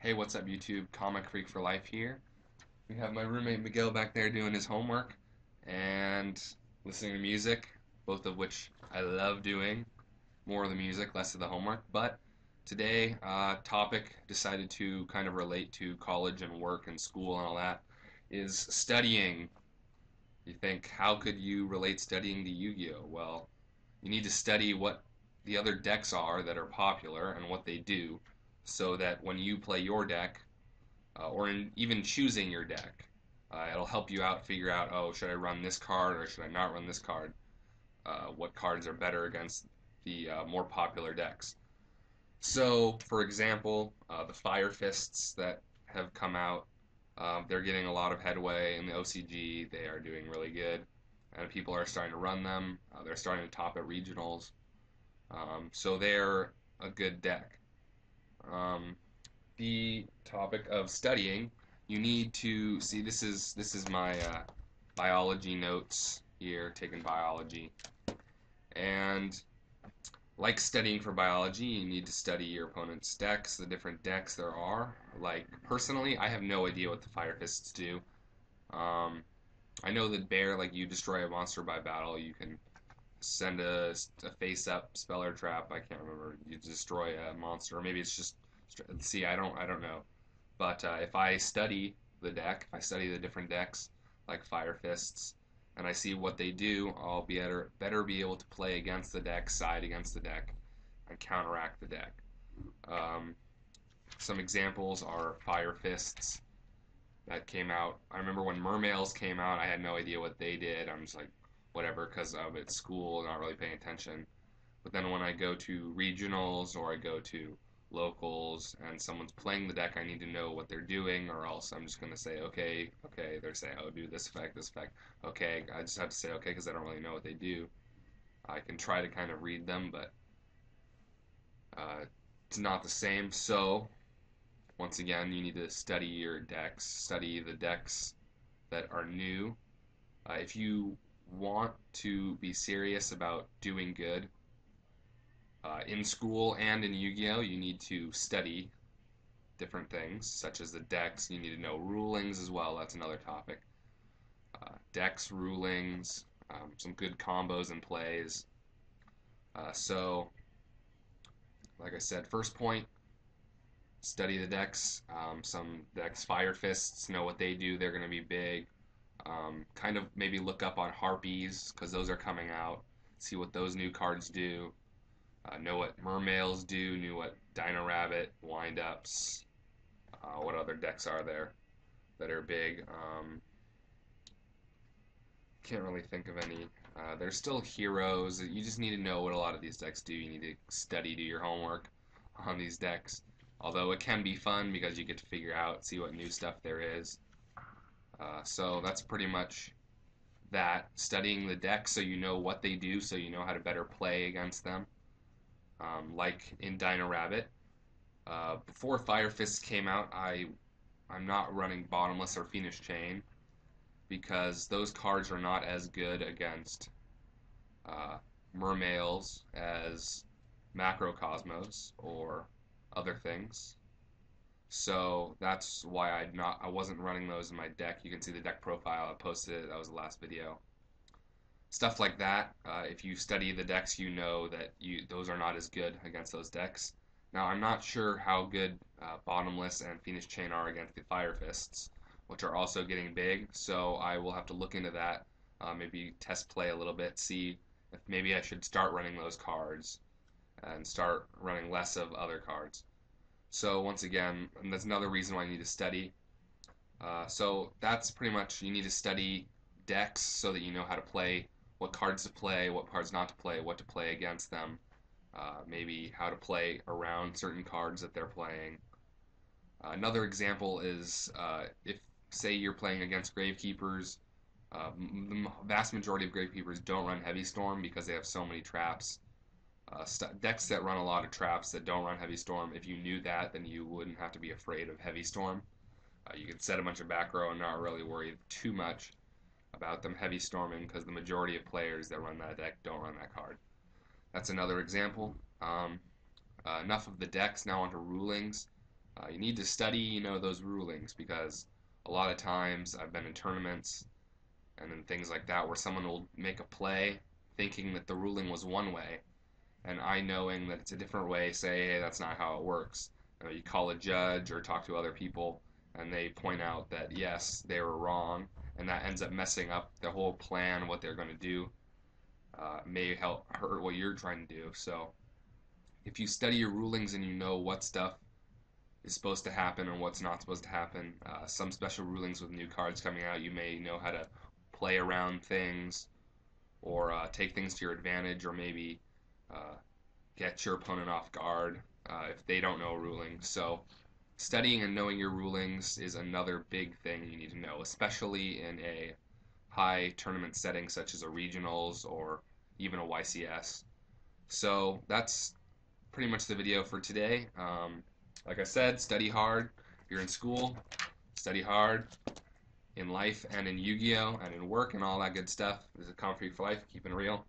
Hey, what's up, YouTube? Comic Freak for Life here. We have my roommate Miguel back there doing his homework and listening to music, both of which I love doing. More of the music, less of the homework. But today, topic decided to kind of relate to college and work and school and all that is studying. You think, how could you relate studying to Yu-Gi-Oh? Well, you need to study what the other decks are that are popular and what they do so that when you play your deck, or in even choosing your deck. It'll help you out figure out, oh, should I run this card or should I not run this card? What cards are better against the more popular decks? So, for example, the Fire Fists that have come out, they're getting a lot of headway in the OCG. They are doing really good, and people are starting to run them. They're starting to top at regionals, so they're a good deck. Um, the topic of studying, you need to see. This is my biology notes here, taking biology, and like studying for biology, you need to study your opponent's decks, the different decks there are. Like personally, I have no idea what the Fire Fists do. Um, I know that Bear, like you destroy a monster by battle, you can send a face up spell or trap. I can't remember. You destroy a monster, or maybe it's just see. I don't know. But if I study the deck, if I study the different decks like Fire Fists, and I see what they do, I'll better be able to play against the deck, side against the deck, and counteract the deck. Um, some examples are Fire Fists that came out. I remember when Mermails came out, I had no idea what they did. I'm just like, whatever, because of it's school, not really paying attention. But then when I go to regionals or I go to locals and someone's playing the deck, I need to know what they're doing, or else I'm just going to say, okay, okay. They're saying, oh, do this effect, this effect. Okay, I just have to say, okay, because I don't really know what they do. I can try to kind of read them, but it's not the same. So, once again, you need to study your decks, study the decks that are new. If you want to be serious about doing good, in school and in Yu-Gi-Oh, you need to study different things, such as the decks. You need to know rulings as well. That's another topic. Decks, rulings, some good combos and plays. So, like I said, first point, study the decks. Some decks, Fire Fists, know what they do. They're going to be big. Kind of maybe look up on Harpies, because those are coming out. See what those new cards do. Know what Mermails do, knew what Dino Rabbit, Wind-Ups, what other decks are there that are big. Can't really think of any. There's still heroes. You just need to know what a lot of these decks do. You need to study, do your homework on these decks. Although it can be fun because you get to figure out, see what new stuff there is. So that's pretty much that. Studying the decks so you know what they do, so you know how to better play against them. Like in Dino Rabbit. Before Fire Fist came out, I'm not running Bottomless or Phoenix Chain because those cards are not as good against uh, Mermails as Macrocosmos or other things. So that's why I wasn't running those in my deck. You can see the deck profile. I posted it. That was the last video. Stuff like that. If you study the decks, you know that those are not as good against those decks. Now, I'm not sure how good Bottomless and Phoenix Chain are against the Fire Fists, which are also getting big, so I will have to look into that, maybe test play a little bit, see if maybe I should start running those cards and start running less of other cards. So once again, and that's another reason why I need to study. So that's pretty much, you need to study decks so that you know how to play, what cards to play, what cards not to play, what to play against them, maybe how to play around certain cards that they're playing. Another example is if, say, you're playing against Gravekeepers, the vast majority of Gravekeepers don't run Heavy Storm because they have so many traps. Decks that run a lot of traps that don't run Heavy Storm, if you knew that, then you wouldn't have to be afraid of Heavy Storm. You could set a bunch of back row and not really worry too much about them heavy storming because the majority of players that run that deck don't run that card. That's another example. Enough of the decks, now onto rulings. You need to study, those rulings, because a lot of times I've been in tournaments and then things like that where someone will make a play thinking that the ruling was one way, and I, knowing that it's a different way, say, hey, that's not how it works. You call a judge or talk to other people, and they point out that yes, they were wrong, and that ends up messing up the whole plan, what they're going to do. May help hurt what you're trying to do. So if you study your rulings and you know what stuff is supposed to happen and what's not supposed to happen, some special rulings with new cards coming out, you may know how to play around things, or take things to your advantage, or maybe uh, get your opponent off guard if they don't know a ruling. So studying and knowing your rulings is another big thing you need to know, especially in a high tournament setting such as a regionals or even a YCS. So that's pretty much the video for today. Like I said, study hard. If you're in school, study hard. In life and in Yu-Gi-Oh! And in work and all that good stuff. This is Comic Freak for Life, keeping it real.